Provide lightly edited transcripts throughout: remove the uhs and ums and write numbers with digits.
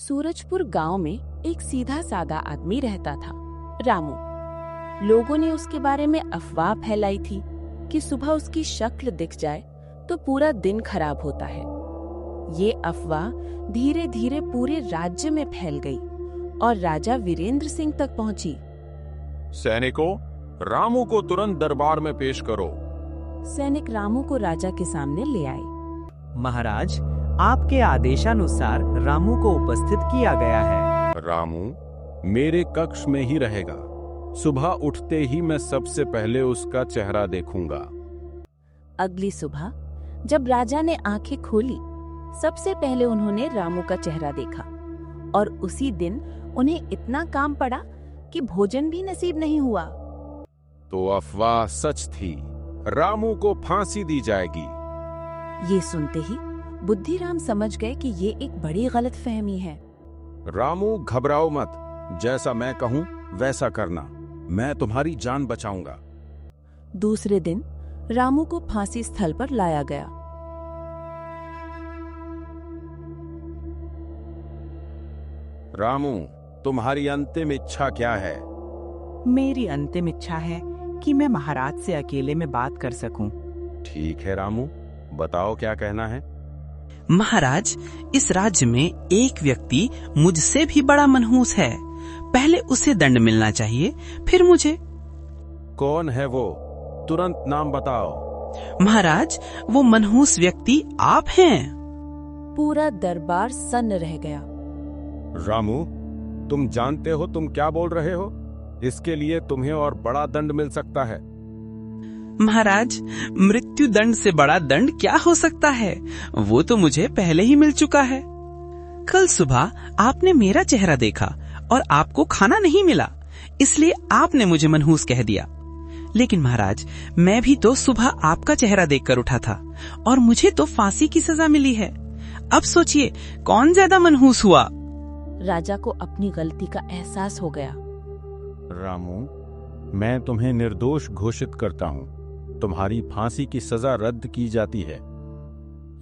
सूरजपुर गांव में एक सीधा सादा आदमी रहता था, रामू। लोगों ने उसके बारे में अफवाह फैलाई थी कि सुबह उसकी शक्ल दिख जाए तो पूरा दिन खराब होता है। ये अफवाह धीरे धीरे पूरे राज्य में फैल गई और राजा वीरेंद्र सिंह तक पहुंची। सैनिकों, रामू को तुरंत दरबार में पेश करो। सैनिक रामू को राजा के सामने ले आए। महाराज, आपके आदेशानुसार रामू को उपस्थित किया गया है। रामू मेरे कक्ष में ही रहेगा। सुबह उठते ही मैं सबसे पहले उसका चेहरा देखूंगा। अगली सुबह जब राजा ने आंखें खोली, सबसे पहले उन्होंने रामू का चेहरा देखा और उसी दिन उन्हें इतना काम पड़ा कि भोजन भी नसीब नहीं हुआ। तो अफवाह सच थी, रामू को फांसी दी जाएगी। ये सुनते ही बुद्धिराम समझ गए कि ये एक बड़ी गलतफहमी है। रामू घबराओ मत, जैसा मैं कहूं वैसा करना, मैं तुम्हारी जान बचाऊंगा। दूसरे दिन रामू को फांसी स्थल पर लाया गया। रामू, तुम्हारी अंतिम इच्छा क्या है? मेरी अंतिम इच्छा है कि मैं महाराज से अकेले में बात कर सकूं। ठीक है रामू, बताओ क्या कहना है। महाराज, इस राज्य में एक व्यक्ति मुझसे भी बड़ा मनहूस है। पहले उसे दंड मिलना चाहिए, फिर मुझे। कौन है वो? तुरंत नाम बताओ। महाराज, वो मनहूस व्यक्ति आप हैं। पूरा दरबार सन्न रह गया। रामू, तुम जानते हो तुम क्या बोल रहे हो? इसके लिए तुम्हें और बड़ा दंड मिल सकता है। महाराज, मृत्यु दंड से बड़ा दंड क्या हो सकता है? वो तो मुझे पहले ही मिल चुका है। कल सुबह आपने मेरा चेहरा देखा और आपको खाना नहीं मिला, इसलिए आपने मुझे मनहूस कह दिया। लेकिन महाराज, मैं भी तो सुबह आपका चेहरा देखकर उठा था और मुझे तो फांसी की सजा मिली है। अब सोचिए, कौन ज्यादा मनहूस हुआ? राजा को अपनी गलती का एहसास हो गया। रामू, मैं तुम्हें निर्दोष घोषित करता हूँ। तुम्हारी फांसी की सजा रद्द की जाती है।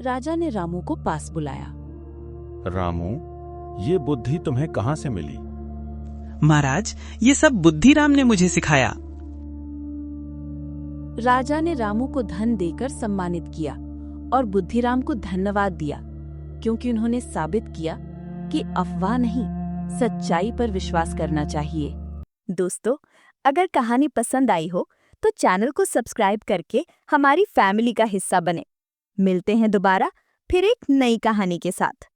राजा ने रामू को पास बुलाया। रामू, ये बुद्धि तुम्हें कहाँ से मिली? महाराज, ये सब बुद्धिराम ने मुझे सिखाया। राजा ने रामू को धन देकर सम्मानित किया और बुद्धिराम को धन्यवाद दिया, क्योंकि उन्होंने साबित किया कि अफवाह नहीं, सच्चाई पर विश्वास करना चाहिए। दोस्तों, अगर कहानी पसंद आई हो तो चैनल को सब्सक्राइब करके हमारी फैमिली का हिस्सा बने। मिलते हैं दोबारा फिर एक नई कहानी के साथ।